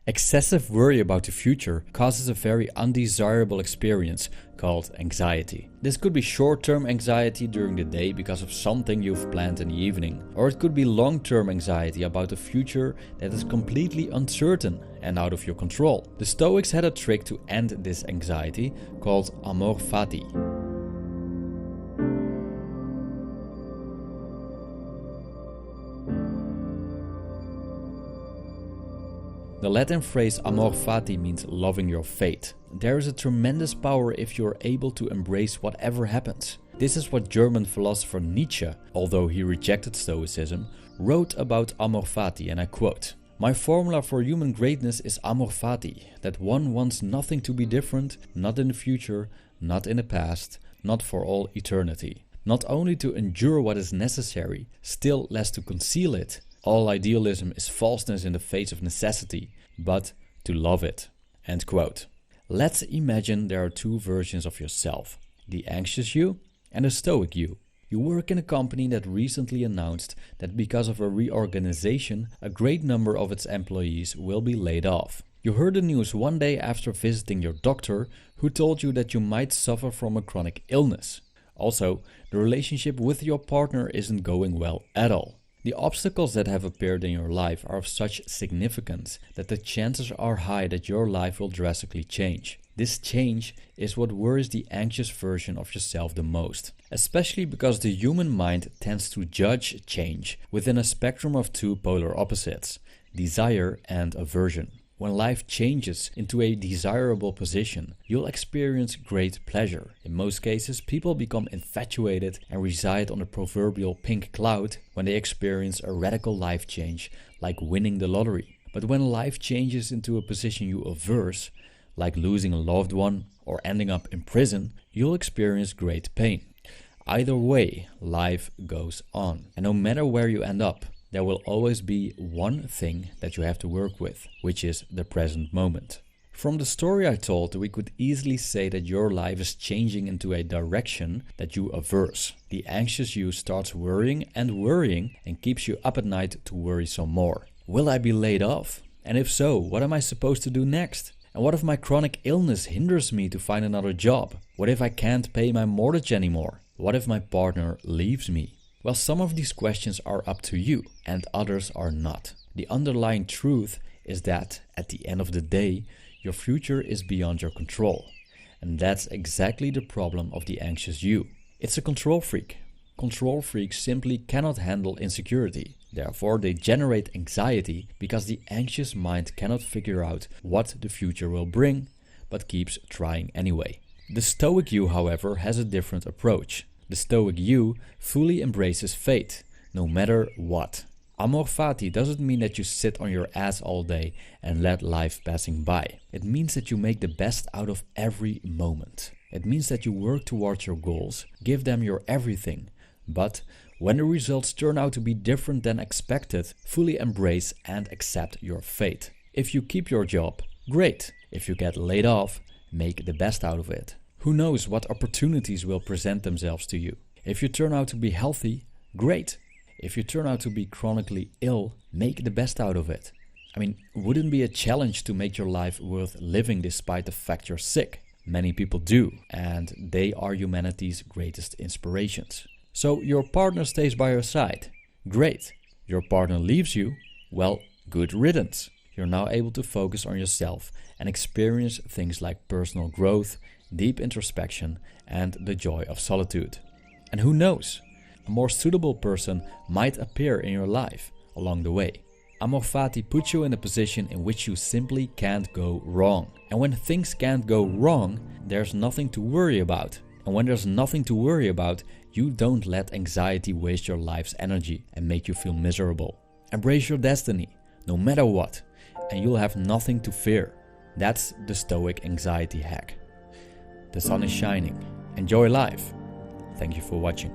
Excessive worry about the future causes a very undesirable experience called anxiety. This could be short-term anxiety during the day because of something you've planned in the evening, or it could be long-term anxiety about a future that is completely uncertain and out of your control. The Stoics had a trick to end this anxiety called Amor Fati. The Latin phrase Amor Fati means loving your fate. There is a tremendous power if you're able to embrace whatever happens. This is what German philosopher Nietzsche, although he rejected Stoicism, wrote about Amor Fati, and I quote, "My formula for human greatness is Amor Fati, that one wants nothing to be different, not in the future, not in the past, not for all eternity. Not only to endure what is necessary, still less to conceal it. All idealism is falseness in the face of necessity, but to love it." End quote. Let's imagine there are two versions of yourself, the anxious you and the stoic you. You work in a company that recently announced that because of a reorganization, a great number of its employees will be laid off. You heard the news one day after visiting your doctor, who told you that you might suffer from a chronic illness. Also, the relationship with your partner isn't going well at all. The obstacles that have appeared in your life are of such significance that the chances are high that your life will drastically change. This change is what worries the anxious version of yourself the most, especially because the human mind tends to judge change within a spectrum of two polar opposites, desire and aversion. When life changes into a desirable position, you'll experience great pleasure. In most cases, people become infatuated and reside on the proverbial pink cloud when they experience a radical life change, like winning the lottery. But when life changes into a position you averse, like losing a loved one or ending up in prison, you'll experience great pain. Either way, life goes on. And no matter where you end up, there will always be one thing that you have to work with, which is the present moment. From the story I told, we could easily say that your life is changing into a direction that you averse. The anxious you starts worrying and keeps you up at night to worry some more. Will I be laid off? And if so, what am I supposed to do next? And what if my chronic illness hinders me to find another job? What if I can't pay my mortgage anymore? What if my partner leaves me? Well, some of these questions are up to you and others are not. The underlying truth is that at the end of the day, your future is beyond your control. And that's exactly the problem of the anxious you. It's a control freak. Control freaks simply cannot handle insecurity. Therefore, they generate anxiety because the anxious mind cannot figure out what the future will bring, but keeps trying anyway. The stoic you, however, has a different approach. The stoic you fully embraces fate, no matter what. Amor Fati doesn't mean that you sit on your ass all day and let life passing by. It means that you make the best out of every moment. It means that you work towards your goals, give them your everything. But when the results turn out to be different than expected, fully embrace and accept your fate. If you keep your job, great. If you get laid off, make the best out of it. Who knows what opportunities will present themselves to you. If you turn out to be healthy, great. If you turn out to be chronically ill, make the best out of it. I mean, wouldn't it be a challenge to make your life worth living despite the fact you're sick? Many people do, and they are humanity's greatest inspirations. So your partner stays by your side. Great. Your partner leaves you. Well, good riddance. You're now able to focus on yourself and experience things like personal growth, deep introspection, and the joy of solitude. And who knows? A more suitable person might appear in your life along the way. Amor Fati puts you in a position in which you simply can't go wrong. And when things can't go wrong, there's nothing to worry about. And when there's nothing to worry about, you don't let anxiety waste your life's energy and make you feel miserable. Embrace your destiny, no matter what, and you'll have nothing to fear. That's the Stoic anxiety hack. The sun is shining. Enjoy life. Thank you for watching.